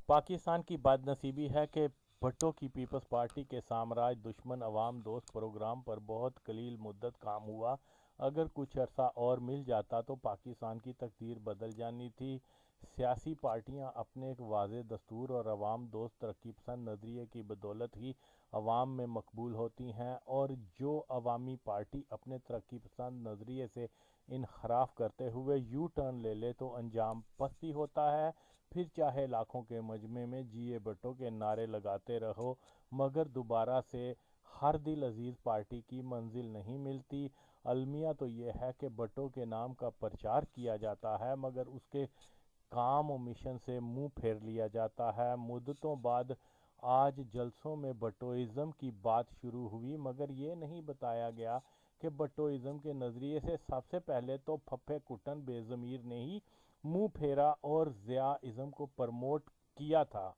पाकिस्तान की बदनसीबी है कि भुट्टो की पीपल्स पार्टी के साम्राज्य दुश्मन अवाम दोस्त प्रोग्राम पर बहुत कलील मुद्दत काम हुआ। अगर कुछ अरसा और मिल जाता तो पाकिस्तान की तकदीर बदल जानी थी। सियासी पार्टियां अपने एक वाज़ेह दस्तूर और अवाम दोस्त तरक्की पसंद नज़रिए की बदौलत ही अवाम में मकबूल होती हैं, और जो अवामी पार्टी अपने तरक्की पसंद नज़रिए से इनहराफ करते हुए यू टर्न ले ले तो अंजाम पस्ती होता है। फिर चाहे लाखों के मजमे में जिए भुट्टो के नारे लगाते रहो, मगर दोबारा से हर दिल अजीज पार्टी की मंजिल नहीं मिलती। अलमिया तो ये है कि भुट्टो के नाम का प्रचार किया जाता है, मगर उसके काम और मिशन से मुंह फेर लिया जाता है। मुद्दतों बाद आज जलसों में भुट्टोइज़्म की बात शुरू हुई, मगर ये नहीं बताया गया कि भुट्टोइज़्म के नज़रिए से सबसे पहले तो फप्पे कुटन बेज़मीर ने ही मुंह फेरा और ज़िया-इज़्म को प्रमोट किया था।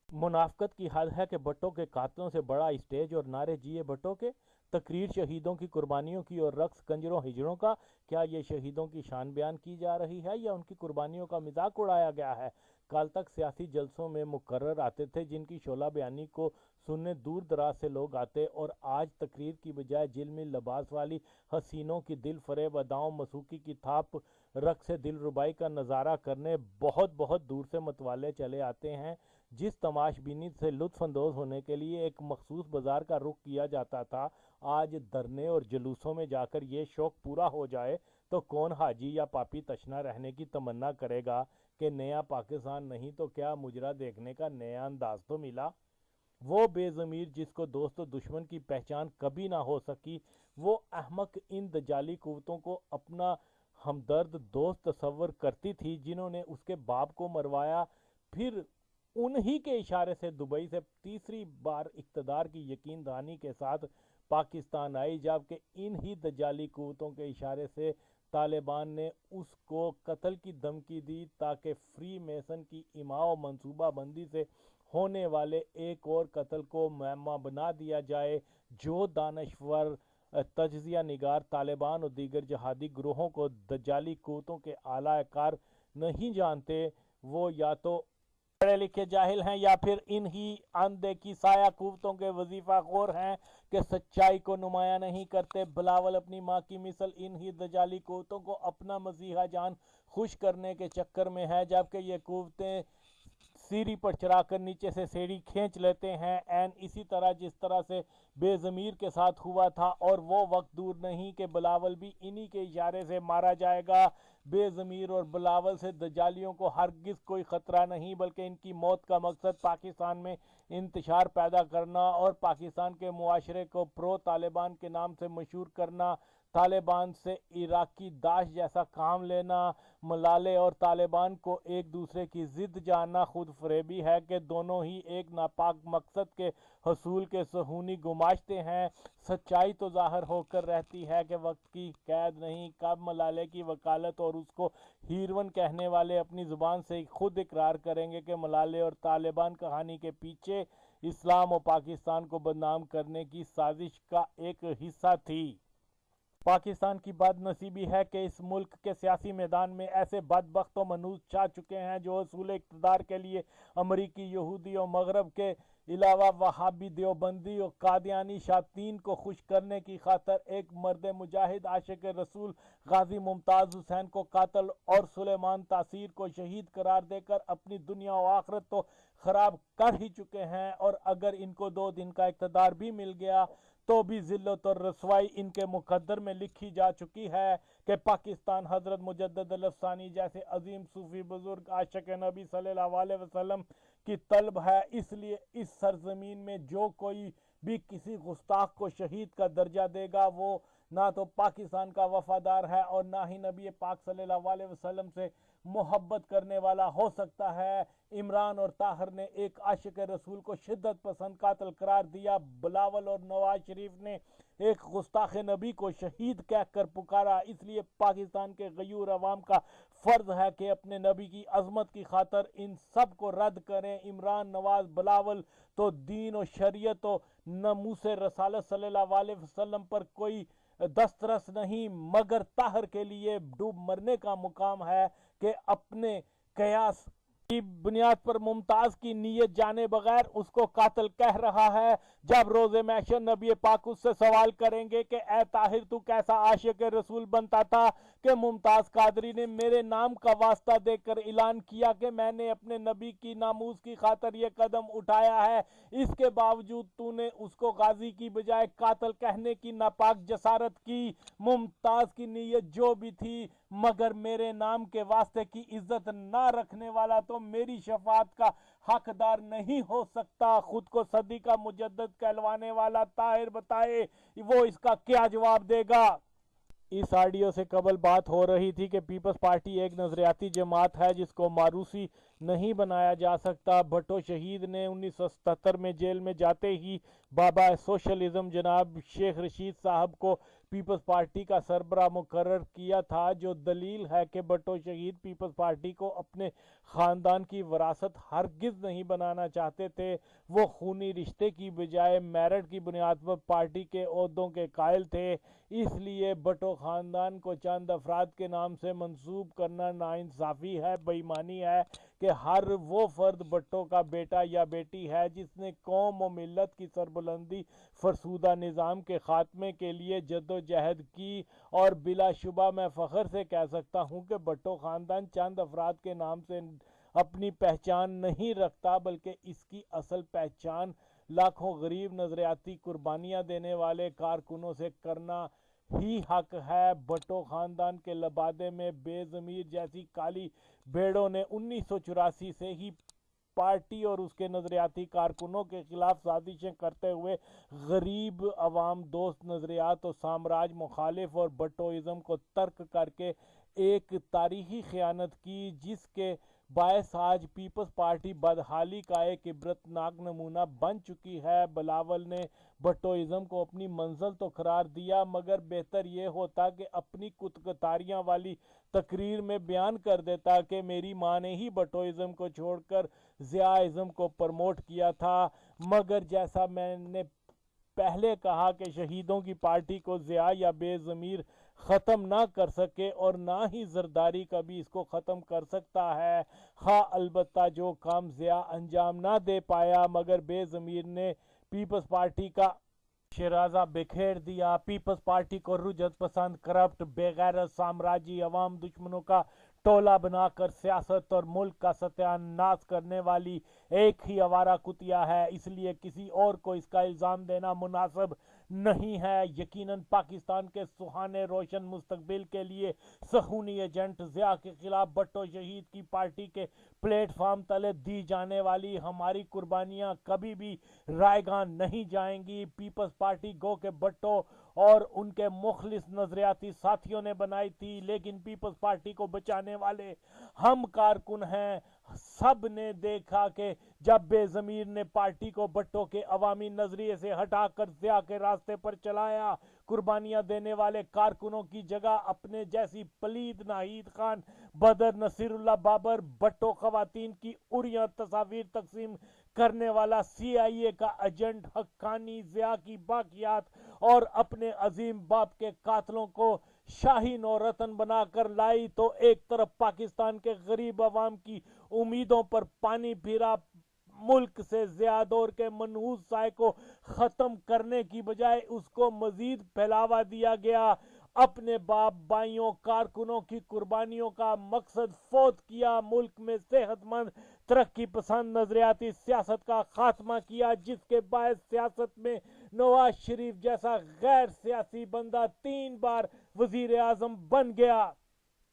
मुनाफ़िक़त की हद है कि भुट्टो के कातलों से बड़ा स्टेज और नारे जिए भुट्टो के, तकरीर शहीदों की कुर्बानियों की और रक्स कंजरों हिजड़ों का। क्या ये शहीदों की शान बयान की जा रही है या उनकी कुर्बानियों का मजाक उड़ाया गया है? कल तक सियासी जलसों में मुकर्रर आते थे जिनकी शोला बयानी को सुनने दूर दराज से लोग आते, और आज तकरीर की बजाय जिलमिल लिबास वाली हसीनों की दिल फरेब अदाओं, मसूकी की थाप, रक्स दिल रुबाई का नज़ारा करने बहुत बहुत दूर से मतवाले चले आते हैं। जिस तमाशबीनी से लुत्फ़ अंदोज़ होने के लिए एक मखसूस बाज़ार का रुख किया जाता था, आज धरने और जुलूसों में जाकर ये शौक़ पूरा हो जाए तो कौन हाजी या पापी तशना रहने की तमन्ना करेगा कि नया पाकिस्तान नहीं तो क्या मुजरा देखने का नया अंदाज तो मिला। वो बेज़मीर जिसको दोस्त और दुश्मन की पहचान कभी ना हो सकी, वो अहमक इन दजाली कुव्वतों को अपना हमदर्द दोस्त तस्वर करती थी जिन्होंने उसके बाप को मरवाया, फिर उन्हीं के इशारे से दुबई से तीसरी बार इक़्तिदार की यकीन दहानी के साथ पाकिस्तान आई, जबकि इन ही दजाली कुव्वतों के इशारे से तालिबान ने उसको कत्ल की धमकी दी ताकि फ्री मेसन की इमाओ मंसूबा बंदी से होने वाले एक और कत्ल को मुअम्मा बना दिया जाए। जो दानश्वर तज्ज़िया निगार तालिबान और दीगर जहादी ग्रोहों को दजाली कुव्वतों के आला कार नहीं जानते, वो या तो पढ़े लिखे जाहिल हैं या फिर इन ही अनदेखी साया कुव्वतों के वजीफा खोर हैं कि सच्चाई को नुमाया नहीं करते। बिलावल अपनी माँ की मिसल इन ही दजाली कुव्वतों को अपना मसीहा जान खुश करने के चक्कर में है, जबकि ये कुव्वतें सीढ़ी पर चढ़ाकर नीचे से सीढ़ी खींच लेते हैं, एन इसी तरह जिस तरह से बेज़मीर के साथ हुआ था। और वो वक्त दूर नहीं कि बिलावल भी इन्हीं के इशारे से मारा जाएगा। बेज़मीर और बिलावल से दजालियों को हरगिज़ कोई ख़तरा नहीं, बल्कि इनकी मौत का मकसद पाकिस्तान में इंतशार पैदा करना और पाकिस्तान के मुआशरे को प्रो तालिबान के नाम से मशहूर करना, तालिबान से इराकी दाश जैसा काम लेना, मलाले और तालिबान को एक दूसरे की ज़िद जानना खुद फरेबी है कि दोनों ही एक नापाक मकसद के हसूल के सहूनी गुमाश्ते हैं। सच्चाई तो ज़ाहिर होकर रहती है कि वक्त की कैद नहीं, कब मलाले की वकालत और उसको हीरवन कहने वाले अपनी ज़ुबान से खुद इकरार करेंगे कि मलाले और तालिबान कहानी के पीछे इस्लाम और पाकिस्तान को बदनाम करने की साजिश का एक हिस्सा थी। पाकिस्तान की बदनसीबी है कि इस मुल्क के सियासी मैदान में ऐसे बदबख्त और मनूस छा चुके हैं जो असूल इक़्तिदार के लिए अमरीकी, यहूदी और मगरब के अलावा वहाबी, देवबंदी और कादियानी शातीन को खुश करने की खातर एक मर्द मुजाहिद, आशिक रसूल गाजी मुमताज़ हुसैन को कातल और सुलेमान तासीर को शहीद करार देकर अपनी दुनिया और आखिरत तो खराब कर ही चुके हैं। और अगर इनको 2 दिन का इक़्तिदार भी मिल गया तो भी ज़िल्लत और रसवाई इनके मुकद्दर में लिखी जा चुकी है कि पाकिस्तान हज़रत मुजद्दद अल-अफ़सानी जैसे अजीम सूफ़ी बुज़ुर्ग आशिक नबी सल्लल्लाहु अलैहि वसल्लम की तलब है। इसलिए इस सरजमीन में जो कोई भी किसी गुस्ताख को शहीद का दर्जा देगा, वो ना तो पाकिस्तान का वफादार है और ना ही नबी पाक सल्लल्लाहु अलैहि वसल्लम से मोहब्बत करने वाला हो सकता है। इमरान और ताहिर ने एक आशिक रसूल को शिद्दत पसंद कातिल करार दिया। बिलावल और नवाज शरीफ ने एक गुस्ताख नबी को शहीद कहकर पुकारा। इसलिए पाकिस्तान के गयूर अवाम का फ़र्ज है कि अपने नबी की अजमत की खातर इन सब को रद्द करें। इमरान, नवाज, बिलावल तो दीन और शरीयत और नमूस रसालत सल्लल्लाहु अलैहि वसल्लम पर कोई दस्तरस नहीं, मगर ताहिर के लिए डूब मरने का मुकाम है कि अपने कयास की बुनियाद पर मुमताज की नीयत जाने बगैर उसको कातिल कह रहा है। जब रोज़े महशर नबी पाक उससे सवाल करेंगे कि ए ताहिर तू कैसा आशिक रसूल बनता था कि मुमताज कादरी ने मेरे नाम का वास्ता देकर ऐलान किया कि मैंने अपने नबी की नामूस की खातर ये कदम उठाया है, इसके बावजूद तूने उसको गाजी की बजाय कातिल कहने की नापाक जसारत की। मुमताज की नीयत जो भी थी, मगर मेरे नाम के वास्ते की इज्जत ना रखने वाला तो मेरी शफाअत का हकदार नहीं हो सकता। खुद को सदी का मुजद्दिद कहलवाने वाला ताहिर बताए वो इसका क्या जवाब देगा। इस ऑडियो से कबल बात हो रही थी कि पीपल्स पार्टी एक नजरियाती जमात है जिसको मारूसी नहीं बनाया जा सकता। भुट्टो शहीद ने 1977 में जेल में जाते ही बाबा सोशलिज्म जनाब शेख रशीद साहब को पीपल्स पार्टी का सरबराह मुकर्रर किया था, जो दलील है कि भुट्टो शहीद पीपल्स पार्टी को अपने ख़ानदान की वरासत हरगिज़ नहीं बनाना चाहते थे। वो खूनी रिश्ते की बजाय मेरिट की बुनियाद पर पार्टी के ओहदों के कायल थे। इसलिए भुट्टो ख़ानदान को चंद अफराद के नाम से मंसूब करना नाइंसाफ़ी है, बेईमानी है कि हर वो फ़र्द भुट्टो का बेटा या बेटी है जिसने कौम व मिलत की सरबुलंदी फरसूदा निज़ाम के ख़ात्मे के लिए जद्दोजहद की। और बिलाशुबा मैं फ़ख्र से कह सकता हूँ कि भुट्टो ख़ानदान चंद अफराद के नाम से अपनी पहचान नहीं रखता, बल्कि इसकी असल पहचान लाखों गरीब नजरियाती कुर्बानियाँ देने वाले कारकुनों से करना ही हक है। भुट्टो ख़ानदान के लबादे में बेज़मीर जैसी काली भेड़ों ने 1984 से ही पार्टी और उसके नजरियाती कारकुनों के खिलाफ साजिशें करते हुए गरीब अवाम दोस्त नजरियात और साम्राज्य मुखालिफ और भुट्टोइज़्म को तर्क करके एक तारीखी खयानत की, जिसके बायस आज पीपल्स पार्टी बदहाली का एक इबरतनाक नमूना बन चुकी है। बिलावल ने भुट्टोइज़्म को अपनी मंजिल तो करार दिया, मगर बेहतर ये होता कि अपनी कुतकतारियाँ वाली तकरीर में बयान कर देता कि मेरी माँ ने ही भुट्टोइज़्म को छोड़कर ज़ियाइज़्म को प्रमोट किया था। मगर जैसा मैंने पहले कहा कि शहीदों की पार्टी को ज़िया या बेज़मीर ख़त्म ना कर सके और ना ही ज़रदारी कभी इसको ख़त्म कर सकता है। हाँ, अलबत्ता जो काम ज़िया अंजाम ना दे पाया, मगर बेज़मीर ने पीपल्स पार्टी का शराजा बिखेर दिया। पीपल्स पार्टी को रुजत पसंद, करप्ट, बेगैरत, साम्राज्य अवाम दुश्मनों का टोला बनाकर सियासत और मुल्क का सत्यानाश करने वाली एक ही आवारा कुतिया है। इसलिए किसी और को इसका इल्ज़ाम देना मुनासिब नहीं है। यकीनन पाकिस्तान के सुहाने रोशन मुस्तकबिल के लिए सखूनी एजेंट ज़िया के खिलाफ भुट्टो शहीद की पार्टी के प्लेटफार्म तले दी जाने वाली हमारी कुर्बानियाँ कभी भी रायगान नहीं जाएंगी। पीपल्स पार्टी गो के भुट्टो और उनके मुखलिस नजरियाती साथियों ने बनाई थी, लेकिन पीपल्स पार्टी को बचाने वाले हम कारकुन हैं। सब ने देखा कि जब बेज़मीर ने पार्टी को भुट्टो के अवामी नजरिए से हटाकर ज़िया के रास्ते पर चलाया, कुर्बानियां देने वाले कारकुनों की जगह अपने जैसी पलीद नाहिद खान, बदर नसीरुल्लाह बाबर, भुट्टो खवातीन की उरियां तस्वीर तकसीम करने वाला CIA का एजेंट हक्कानी ज़िया की बाकियात और अपने अजीम बाप के कातलों को शाहीन और रतन बनाकर लाई, तो एक तरफ पाकिस्तान के गरीब अवाम की उम्मीदों पर पानी फिरा मुल्क से ज़ियादौर के मनहूस साए को ख़त्म करने की बजाय उसको मज़ीद फैलावा दिया गया। अपने बाप भाइयों कारकुनों की कुर्बानियों का मकसद फौत किया। मुल्क में सेहतमंद तरक्की पसंद नजरियाती सियासत का खात्मा किया, जिसके बायस सियासत में नवाज शरीफ जैसा गैर सियासी बंदा 3 बार वजीर आजम बन गया।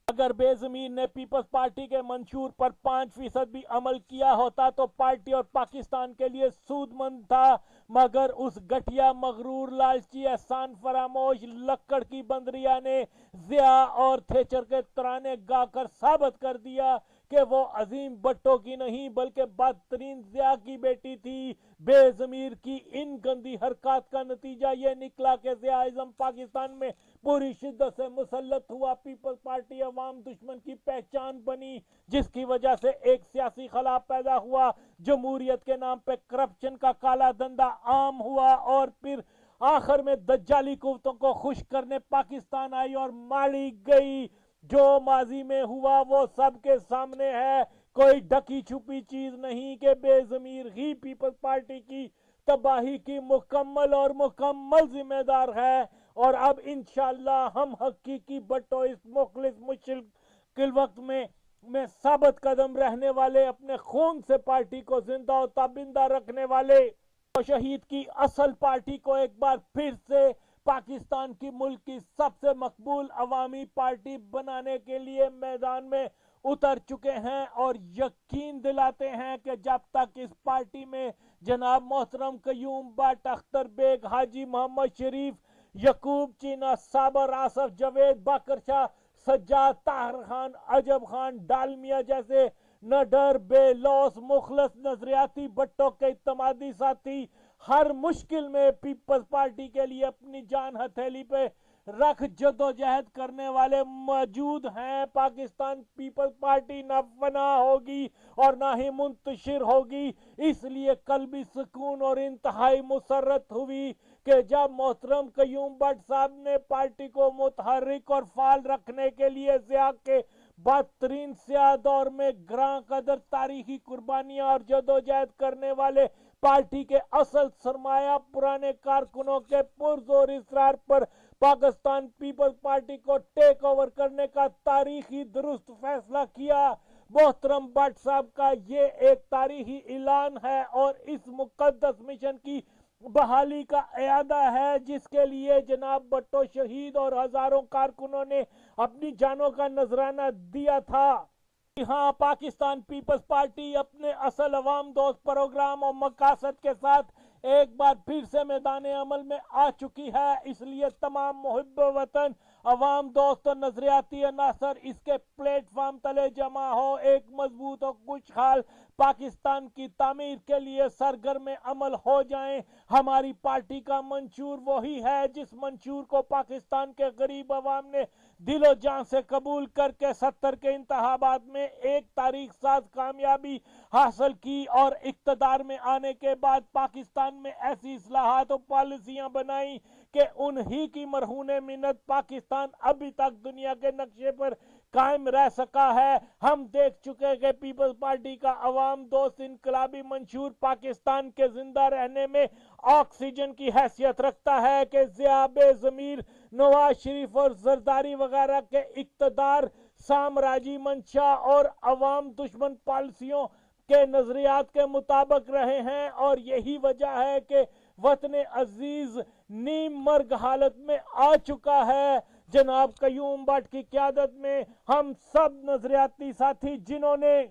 अगर बेज़मीर ने पीपल्स पार्टी के मंशूर पर 5% भी अमल किया होता तो पार्टी और पाकिस्तान के लिए सूदमंद था, मगर उस घटिया मगरूर लालची एहसान फरामोश लक्कड़ की बंदरिया ने ज़िया और थेचर के तराने गाकर साबित कर दिया कि वो अजीम भुट्टो की नहीं बल्कि बदतरीन ज़िया की बेटी थी। बेज़मीर की इन गंदी हरकत का नतीजा ये निकला कि ज़ियाइज़्म पाकिस्तान में पूरी शिद्दत से मुसल्लत हुआ। पीपल्स पार्टी अवाम दुश्मन की पहचान बनी, जिसकी वजह से एक सियासी खला पैदा हुआ। जमहूरियत के नाम पे करप्शन का काला धंधा आम हुआ और फिर आखिर में दज्जाली कुव्वतों को खुश करने पाकिस्तान आई और मारी गई। जो माजी में हुआ वो सबके सामने है। کوئی ڈکی چھپی چیز نہیں کہ بے ضمیر ہی پیپلز پارٹی کی تباہی کی مکمل ذمہ دار ہے، اور اب انشاءاللہ ہم حقیقی بٹو اس مخلص مشکل وقت میں ثابت قدم رہنے والے، اپنے خون سے پارٹی کو زندہ و تابندہ رکھنے والے شہید کی اصل پارٹی کو ایک بار پھر سے پاکستان کی ملک کی سب سے مقبول عوامی پارٹی بنانے کے لیے میدان میں اتر چکے ہیں، اور یقین دلاتے ہیں کہ جب تک اس پارٹی میں جناب محترم قیوم بٹ، اختر بیگ، حاجی محمد شریف، یعقوب چینا، صابر، آصف جاوید، باقر شاہ، سجاد، طاہر خان، عجب خان، ڈالمیا جیسے نڈر، بے لوس، مخلص نظریاتی بٹوں کے اعتمادی ساتھی ہر مشکل میں پیپلز پارٹی کے لیے اپنی جان ہتھیلی پہ رکھ جدوجہد کرنے والے موجود ہیں۔ پاکستان پیپلز پارٹی نہ فنا ہوگی اور نہ ہی منتشر ہوگی، اس لیے قلبی سکون اور انتہائی مسرت ہوئی کہ جب محترم قیوم بٹ صاحب نے پارٹی کو متحرک اور فعال رکھنے کے لیے ضیاء کے بدترین سیاہ دور میں گراں قدر تاریخی قربانیاں اور جدوجہد کرنے والے پارٹی کے اصل سرمایہ پرانے کارکنوں کے پرزور اصرار پر پاکستان پیپلز پارٹی کو ٹیک اوور کرنے کا تاریخی درست فیصلہ کیا۔ محترم بٹ صاحب کا یہ ایک تاریخی اعلان ہے اور اس مقدس مشن کی بحالی کا اعادہ ہے جس کے لیے جناب بٹو شہید اور ہزاروں کارکنوں نے اپنی جانوں کا نذرانہ دیا تھا۔ ہاں، پاکستان پیپلز پارٹی اپنے اصل عوام دوست پروگرام اور مقاصد کے ساتھ ایک بار پھر سے میدان عمل میں آ چکی ہے، اس لیے تمام محب وطن، عوام دوست اور نظریاتی عناصر اس کے پلیٹ فارم تلے جمع ہو ایک مضبوط اور خوشحال پاکستان کی تعمیر کے لیے سرگرم عمل ہو جائیں۔ ہماری پارٹی کا منشور وہی ہے جس منشور کو پاکستان کے غریب عوام نے دل و جان سے قبول کر کے 70 کے انتخابات میں ایک تاریخ ساز کامیابی حاصل کی، اور اقتدار میں آنے کے بعد پاکستان میں ایسی اصلاحات و پالیسیاں بنائیں کہ انہی کی مرہون منت پاکستان ابھی تک دنیا کے نقشے پر قائم رہ سکا ہے۔ ہم دیکھ چکے کہ پیپلز پارٹی کا عوام دوست انقلابی منشور پاکستان کے زندہ رہنے میں آکسیجن کی حیثیت رکھتا ہے کہ ضیاء بے ضمیر، نواز شریف اور زرداری وغیرہ کے اقتدار سامراجی منشا اور عوام دشمن پالیسیوں کے نظریات کے مطابق رہے ہیں، اور یہی وجہ ہے کہ وطن عزیز نیم مرگ حالت میں آ چکا ہے۔ جناب قیوم بٹ کی قیادت میں ہم سب نظریاتی ساتھی جنہوں نے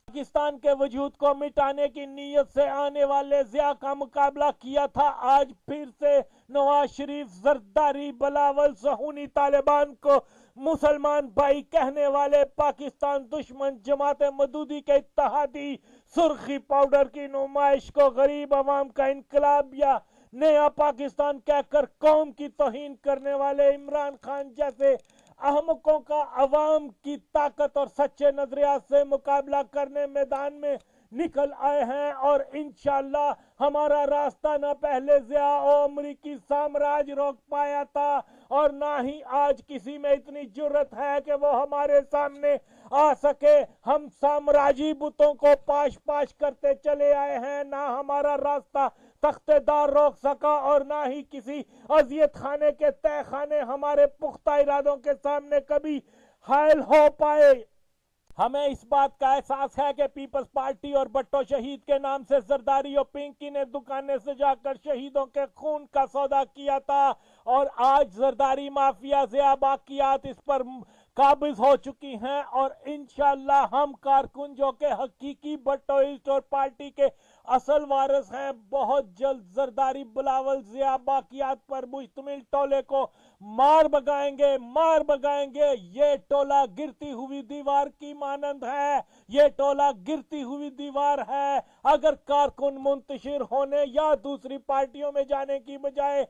پاکستان کے وجود کو مٹانے کی نیت سے آنے والے ضیاء کا مقابلہ کیا تھا، آج پھر سے نواز شریف، زرداری، بلاول، صہیونی طالبان کو مسلمان بھائی کہنے والے پاکستان دشمن جماعت مودودی کے اتحادی سرخی پاؤڈر کی نمائش کو غریب عوام کا انقلاب یا نیا پاکستان کہہ کر قوم کی توہین کرنے والے عمران خان جیسے احمقوں کا عوام کی طاقت اور سچے نظریات سے مقابلہ کرنے میدان میں نکل آئے ہیں، اور انشاءاللہ ہمارا راستہ نہ پہلے ضیاء و امریکی سامراج روک پایا تھا اور نہ ہی آج کسی میں اتنی جرت ہے کہ وہ ہمارے سامنے آ سکے۔ ہم سامراجی بتوں کو پاش پاش کرتے چلے آئے ہیں، نہ ہمارا راستہ تخت دار روک سکا اور نہ ہی کسی اذیت خانے کے تہ خانے ہمارے پختہ ارادوں کے سامنے کبھی حائل ہو پائے۔ ہمیں اس بات کا احساس ہے کہ پیپلز پارٹی اور بٹو شہید کے نام سے زرداری اور پنکی نے دکانیں سجا کر شہیدوں کے خون کا سودا کیا تھا، اور آج زرداری مافیا ضیاء باقیات اس پر قابض ہو چکی ہیں، اور انشاءاللہ ہم کارکن جو کہ حقیقی بٹوئسٹ اور پارٹی کے اصل وارث ہیں، بہت جلد زرداری، بلاول، ضیاء باقیات پر مشتمل ٹولے کو مار بگائیں گے۔ یہ ٹولہ گرتی ہوئی دیوار کی مانند ہے، یہ ٹولہ گرتی ہوئی دیوار ہے۔ اگر کارکن منتشر ہونے یا دوسری پارٹیوں میں جانے کی بجائے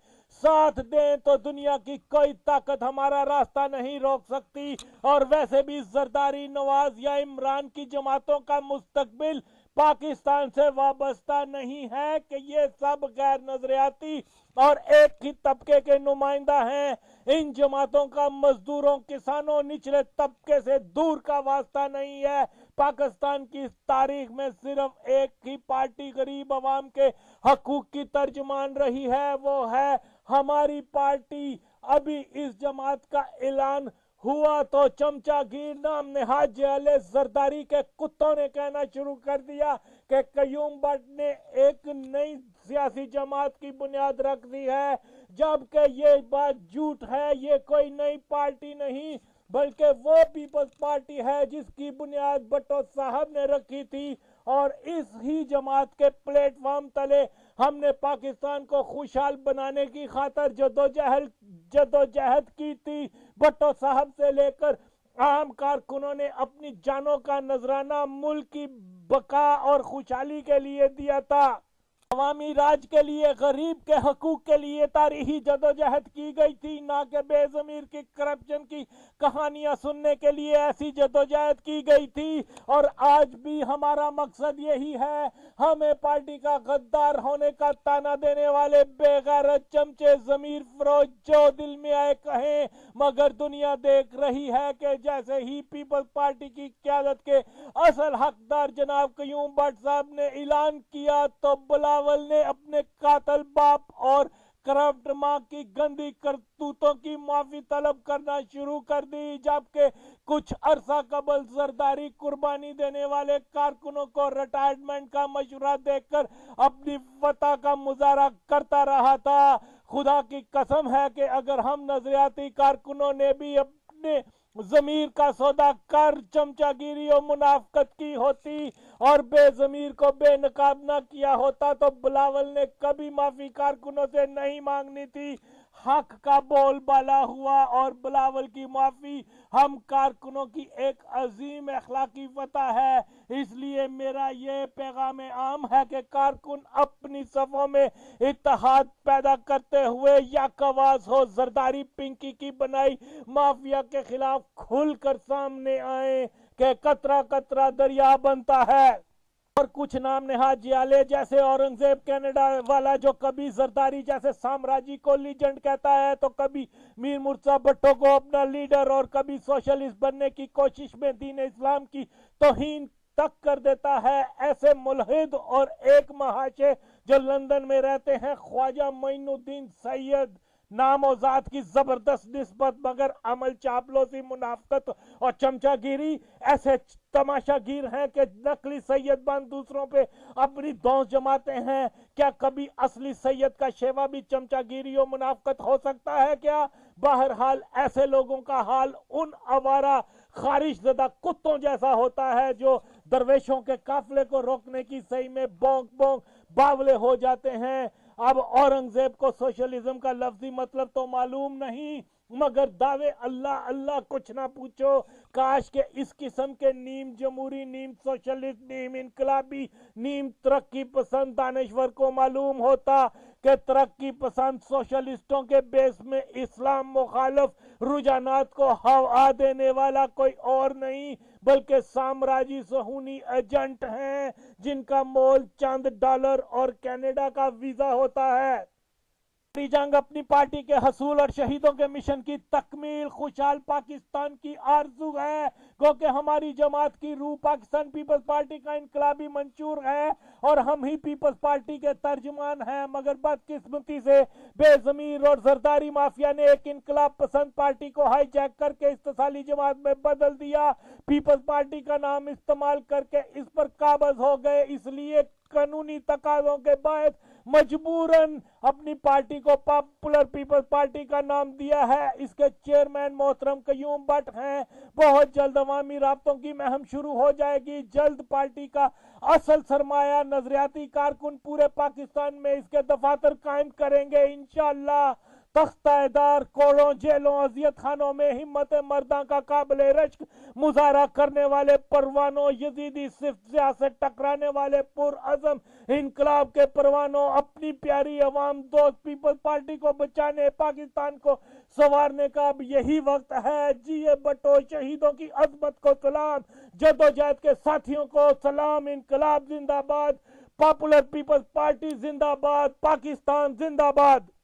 ساتھ دیں تو دنیا کی کوئی طاقت ہمارا راستہ نہیں روک سکتی، اور ویسے بھی زرداری، نواز یا عمران کی جماعتوں کا مستقبل پاکستان سے وابستہ نہیں ہے کہ یہ سب غیر نظریاتی اور ایک ہی طبقے کے نمائندہ ہیں۔ ان جماعتوں کا مزدوروں، کسانوں، نچلے طبقے سے دور کا واسطہ نہیں ہے۔ پاکستان کی اس تاریخ میں صرف ایک ہی پارٹی غریب عوام کے حقوق کی ترجمان رہی ہے، وہ ہے ہماری پارٹی۔ ابھی اس جماعت کا اعلان ہوا تو چمچا گیر نام نہاد جعلی زرداری کے کتوں نے کہنا شروع کر دیا کہ قیوم بٹ نے ایک نئی سیاسی جماعت کی بنیاد رکھ دی ہے، جبکہ یہ بات جھوٹ ہے۔ یہ کوئی نئی پارٹی نہیں بلکہ وہ پیپلز پارٹی ہے جس کی بنیاد بھٹو صاحب نے رکھی تھی، اور اس ہی جماعت کے پلیٹ فارم تلے ہم نے پاکستان کو خوشحال بنانے کی خاطر جدوجہد کی تھی۔ بھٹو صاحب سے لے کر عام کارکنوں نے اپنی جانوں کا نذرانہ ملک کی بقا اور خوشحالی کے لیے دیا تھا۔ عوامی راج کے لیے، غریب کے حقوق کے لیے تاریخی جدوجہد کی گئی تھی، نہ کہ بے ضمیر کی کرپشن کی کہانیاں سننے کے لیے ایسی جدوجہد کی گئی تھی، اور آج بھی ہمارا مقصد یہی ہے۔ ہمیں پارٹی کا غدار ہونے کا تانا دینے والے بے غیرت چمچے ضمیر فروش جو دل میں آئے کہیں، مگر دنیا دیکھ رہی ہے کہ جیسے ہی پیپلز پارٹی کی قیادت کے اصل حقدار جناب قیوم بٹ صاحب نے اعلان کیا تو بلاول نے اپنے قاتل باپ اور کرپٹ ماں کی گندی کرتوتوں کی معافی طلب کرنا شروع کر دی، جبکہ کچھ عرصہ قبل زرداری قربانی دینے والے کارکنوں کو ریٹائرمنٹ کا مشورہ دے کر اپنی فتح کا مظاہرہ کرتا رہا تھا۔ خدا کی قسم ہے کہ اگر ہم نظریاتی کارکنوں نے بھی اپنے ضمیر کا سودا کر چمچا گیری و منافقت کی ہوتی اور بے ضمیر کو بے نقاب نہ کیا ہوتا تو بلاول نے کبھی معافی کارکنوں سے نہیں مانگنی تھی۔ حق کا بول بالا ہوا اور بلاول کی معافی ہم کارکنوں کی ایک عظیم اخلاقی فتح ہے۔ اس لیے میرا یہ پیغام عام ہے کہ کارکن اپنی صفوں میں اتحاد پیدا کرتے ہوئے یک آواز ہو زرداری پنکی کی بنائی مافیا کے خلاف کھل کر سامنے آئیں کہ قطرہ قطرہ دریا بنتا ہے۔ اور کچھ نام نہاد جعلی جیسے اورنگزیب کینیڈا والا جو کبھی زرداری جیسے سامراجی کو لیجنڈ کہتا ہے تو کبھی میر مرزا بھٹو کو اپنا لیڈر اور کبھی سوشلسٹ بننے کی کوشش میں دین اسلام کی توہین تک کر دیتا ہے، ایسے ملحد اور ایک مہاشے جو لندن میں رہتے ہیں، خواجہ معین الدین سید نام و ذات کی زبردست نسبت مگر عمل چاپلوسی، منافقت اور چمچا گیری، ایسے تماشا گیر ہیں کہ نقلی سید بن دوسروں پہ اپنی دونس جماتے ہیں۔ کیا کبھی اصلی سید کا شیوا بھی چمچا گیری و منافقت ہو سکتا ہے کیا؟ بہرحال ایسے لوگوں کا حال ان آوارہ خارش زدہ کتوں جیسا ہوتا ہے جو درویشوں کے قافلے کو روکنے کی صحیح میں بونک بونک باولے ہو جاتے ہیں۔ اب اورنگزیب کو سوشلزم کا لفظی مطلب تو معلوم نہیں، مگر دعوے اللہ اللہ کچھ نہ پوچھو۔ کاش کہ اس قسم کے نیم جمہوری، نیم سوشلسٹ، نیم انقلابی، نیم ترقی پسند دانشور کو معلوم ہوتا کہ ترقی پسند سوشلسٹوں کے بیس میں اسلام مخالف رجحانات کو ہوا دینے والا کوئی اور نہیں بلکہ سامراجی صہیونی ایجنٹ ہیں جن کا مول چند ڈالر اور کینیڈا کا ویزا ہوتا ہے۔ جنگ اپنی پارٹی کے حصول اور شہیدوں کے مشن کی تکمیل خوشحال پاکستان کی آرزو ہے، کیونکہ ہماری جماعت کی روح پاکستان پیپلز پارٹی کا انقلابی منشور ہے اور ہم ہی پیپلز پارٹی کے ترجمان ہیں، مگر بدقسمتی سے بے ضمیر اور زرداری مافیا نے ایک انقلاب پسند پارٹی کو ہائی جیک کر کے استثالی جماعت میں بدل دیا، پیپلز پارٹی کا نام استعمال کر کے اس پر قابض ہو گئے۔ اس لیے قانونی تقاضوں کے باعث مجبوراً اپنی پارٹی کو پاپولر پیپلز پارٹی کا نام دیا ہے۔ اس کے چیئرمین محترم قیوم بٹ ہیں۔ بہت جلد عوامی رابطوں کی مہم شروع ہو جائے گی۔ جلد پارٹی کا اصل سرمایہ نظریاتی کارکن پورے پاکستان میں اس کے دفاتر قائم کریں گے انشاءاللہ۔ تختہ دار، کوڑوں، جیلوں، اذیت خانوں میں ہمت مرداں کا قابل رشک مظاہرہ کرنے والے پروانوں، یزیدی صفحہ سے ٹکرانے والے پرعزم انقلاب کے پروانوں، اپنی پیاری عوام دوست پیپلز پارٹی کو بچانے، پاکستان کو سنوارنے کا اب یہی وقت ہے۔ جیے بھٹو شہیدوں کی عظمت کو سلام، جدوجہد کے ساتھیوں کو سلام، انقلاب زندہ باد، پاپولر پیپلز پارٹی زندہ باد، پاکستان زندہ باد۔